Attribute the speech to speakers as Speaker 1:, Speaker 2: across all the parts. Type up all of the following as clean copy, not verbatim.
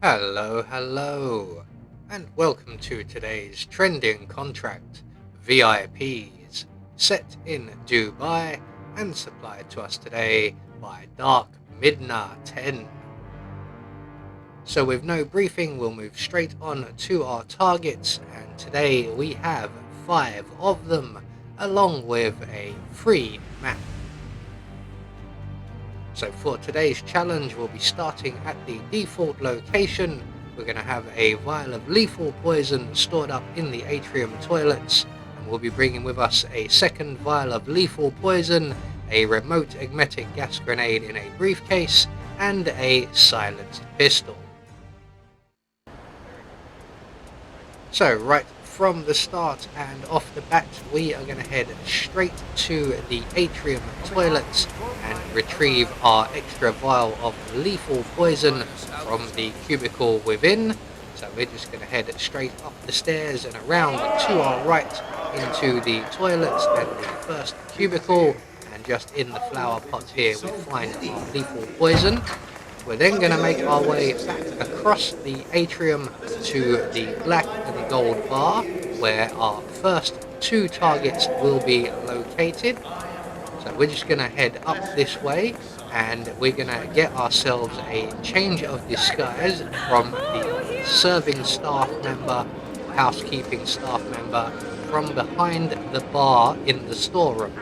Speaker 1: Hello, and welcome to today's trending contract, VIPs, set in Dubai and supplied to us today by Dark Midna 10. So with no briefing, we'll move straight on to our targets, and today we have 5 of them, along with a free map. So for today's challenge, we'll be starting at the default location. We're going to have a vial of lethal poison stored up in the atrium toilets, and we'll be bringing with us a second vial of lethal poison, a remote emetic gas grenade in a briefcase, and a silenced pistol. So right from the start and off the bat, we are going to head straight to the atrium toilets and retrieve our extra vial of lethal poison from the cubicle within. So we're just going to head straight up the stairs and around to our right into the toilets and the first cubicle, and just in the flower pot here we find our lethal poison. We're then going to make our way back across the atrium to the black and the gold bar, where our first 2 targets will be located. So we're just going to head up this way, and we're going to get ourselves a change of disguise from the serving staff member, housekeeping staff member, from behind the bar in the storeroom.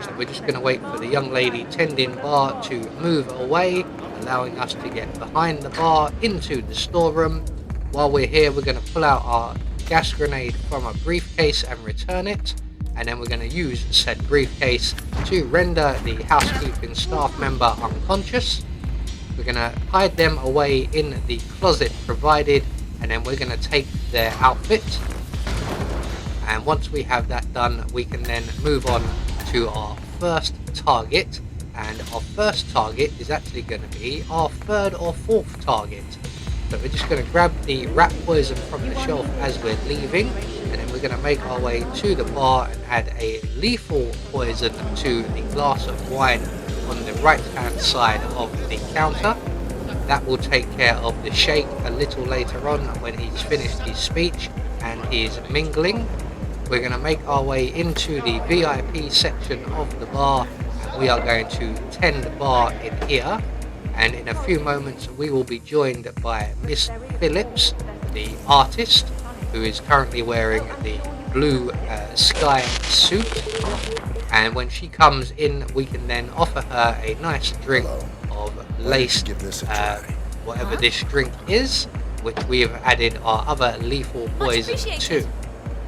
Speaker 1: So we're just going to wait for the young lady tending bar to move away, allowing us to get behind the bar into the storeroom. While we're here, we're going to pull out our gas grenade from a briefcase and return it, and then we're going to use said briefcase to render the housekeeping staff member unconscious. We're going to hide them away in the closet provided, and then we're going to take their outfit. And once we have that done, we can then move on to our first target, and our first target is actually going to be our 3rd or 4th target. So we're just going to grab the rat poison from the shelf as we're leaving, and then we're going to make our way to the bar and add a lethal poison to the glass of wine on the right hand side of the counter. That will take care of the shake a little later on when he's finished his speech and he's mingling. We're going to make our way into the VIP section of the bar, and we are going to tend the bar in here. And in a few moments we will be joined by Miss Phillips, the artist, who is currently wearing the blue sky suit. And when she comes in, we can then offer her a nice drink of laced whatever this drink is, which we have added our other lethal poison to.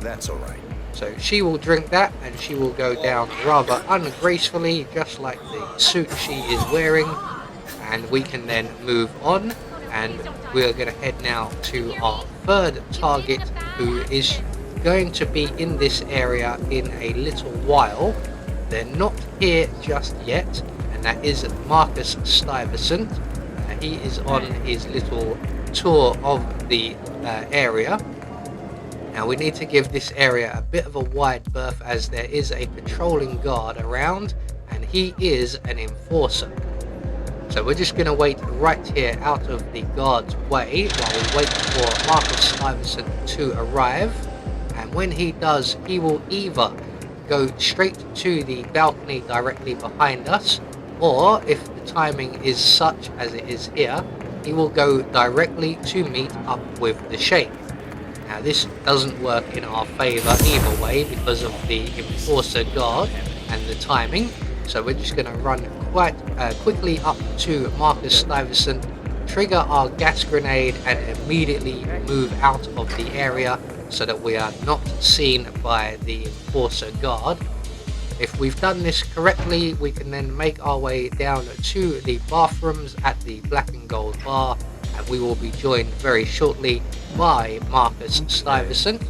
Speaker 2: That's all right.
Speaker 1: So she will drink that, and she will go down rather ungracefully, just like the suit she is wearing. And we can then move on, and we're going to head now to our 3rd target, who is going to be in this area in a little while. They're not here just yet, and that is Marcus Stuyvesant. He is on his little tour of the area. Now we need to give this area a bit of a wide berth, as there is a patrolling guard around, and he is an enforcer. So we're just going to wait right here out of the guard's way while we wait for Marcus Stuyvesant to arrive. And when he does, he will either go straight to the balcony directly behind us, or if the timing is such as it is here, he will go directly to meet up with the Sheikh. Now this doesn't work in our favour either way because of the enforcer guard and the timing. So we're just going to run quite quickly up to Marcus Stuyvesant, trigger our gas grenade, and immediately move out of the area so that we are not seen by the enforcer guard. If we've done this correctly, we can then make our way down to the bathrooms at the black and gold bar, and we will be joined very shortly by Marcus Stuyvesant,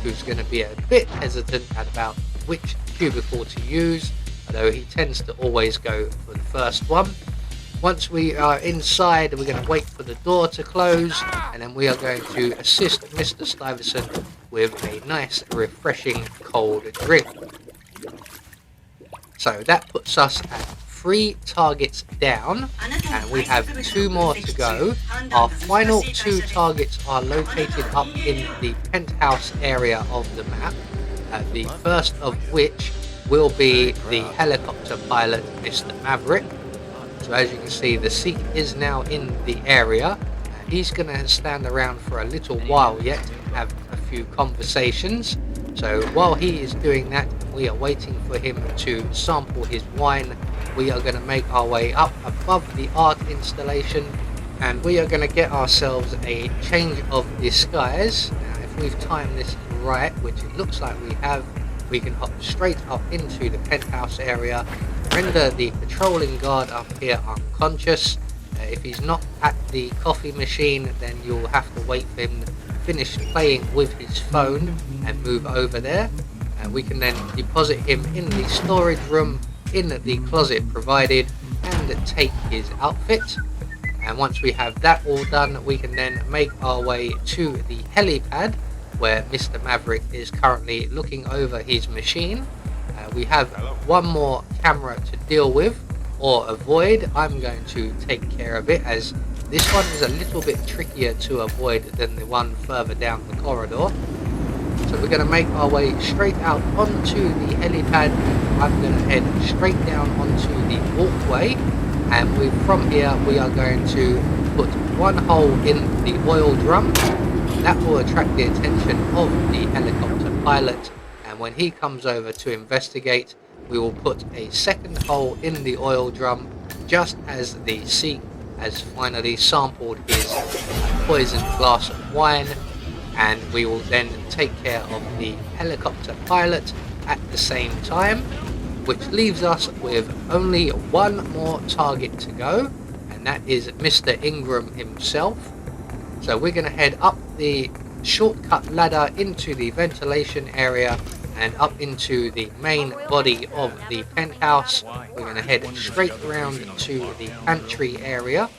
Speaker 1: who's going to be a bit hesitant about which cubicle to use, although he tends to always go for the first one. Once we are inside, we're going to wait for the door to close, and then we are going to assist Mr. Stuyvesant with a nice refreshing cold drink. So that puts us at 3 targets down, and we have 2 more to go. Our final 2 targets are located up in the penthouse area of the map, the first of which will be the helicopter pilot, Mr. Maverick. So as you can see, the Seek is now in the area. He's going to stand around for a little while yet and have a few conversations. So while he is doing that, we are waiting for him to sample his wine. We are going to make our way up above the art installation, and we are going to get ourselves a change of disguise. Now, if we've timed this right, which it looks like we have, we can hop straight up into the penthouse area, render the patrolling guard up here unconscious. If he's not at the coffee machine, then you'll have to wait for him to finish playing with his phone and move over there. We can then deposit him in the storage room in the closet provided and take his outfit. And once we have that all done, we can then make our way to the helipad where Mr. Maverick is currently looking over his machine. We have one more camera to deal with or avoid. I'm going to take care of it, as this one is a little bit trickier to avoid than the one further down the corridor. So we're going to make our way straight out onto the helipad. I'm going to head straight down onto the walkway, and from here we are going to put one hole in the oil drum. That will attract the attention of the helicopter pilot, and when he comes over to investigate, we will put a second hole in the oil drum just as the Seek has finally sampled his poisoned glass of wine, and we will then take care of the helicopter pilot at the same time, which leaves us with only one more target to go, and that is Mr. Ingram himself. So we're going to head up the shortcut ladder into the ventilation area and up into the main body of the penthouse. We're going to head straight around to the pantry area.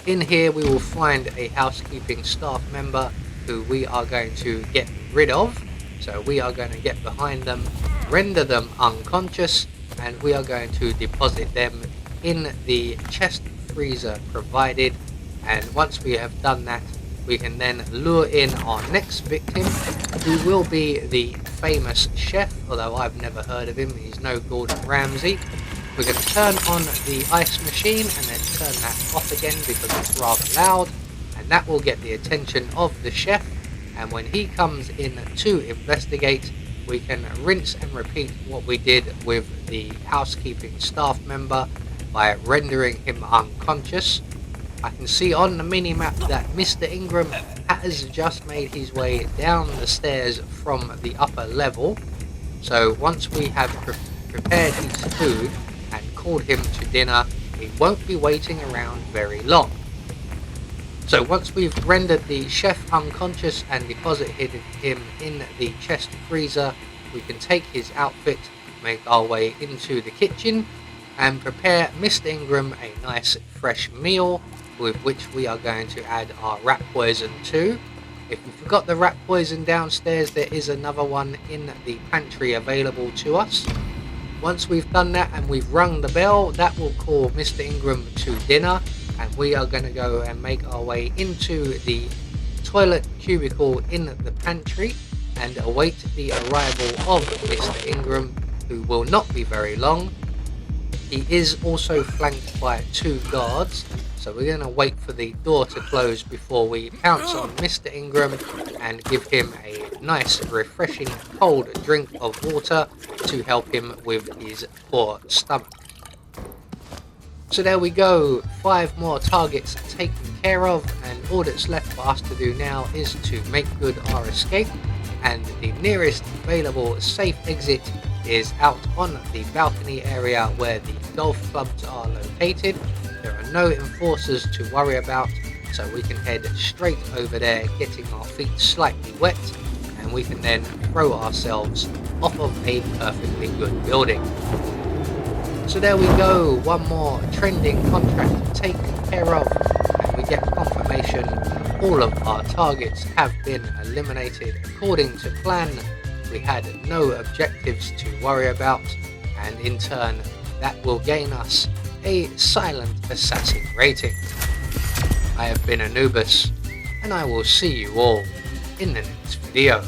Speaker 1: In here we will find a housekeeping staff member who we are going to get rid of. So we are going to get behind them, render them unconscious, and we are going to deposit them in the chest freezer provided. And once we have done that, we can then lure in our next victim, who will be the famous chef, although I've never heard of him. He's no Gordon Ramsay. We're going to turn on the ice machine and then turn that off again because it's rather loud, and that will get the attention of the chef. And when he comes in to investigate, we can rinse and repeat what we did with the housekeeping staff member by rendering him unconscious. I can see on the mini-map that Mr. Ingram has just made his way down the stairs from the upper level. So once we have prepared his food and called him to dinner, he won't be waiting around very long. So once we've rendered the chef unconscious and deposited him in the chest freezer, we can take his outfit, make our way into the kitchen and prepare Mr. Ingram a nice fresh meal, with which we are going to add our rat poison to. If you forgot the rat poison downstairs, there is another one in the pantry available to us. Once we've done that and we've rung the bell, that will call Mr. Ingram to dinner, and we are going to go and make our way into the toilet cubicle in the pantry and await the arrival of Mr. Ingram, who will not be very long. He is also flanked by 2 guards, so we're going to wait for the door to close before we pounce on Mr. Ingram and give him a nice refreshing cold drink of water to help him with his poor stomach. So there we go, 5 more targets taken care of, and all that's left for us to do now is to make good our escape, and the nearest available safe exit is out on the balcony area where the golf clubs are located. There are no enforcers to worry about, so we can head straight over there, getting our feet slightly wet, and we can then throw ourselves off of a perfectly good building. So there we go, one more trending contract taken care of, and we get confirmation all of our targets have been eliminated according to plan. We had no objectives to worry about, and in turn that will gain us a Silent Assassin rating. I have been Anubis, and I will see you all in the next video.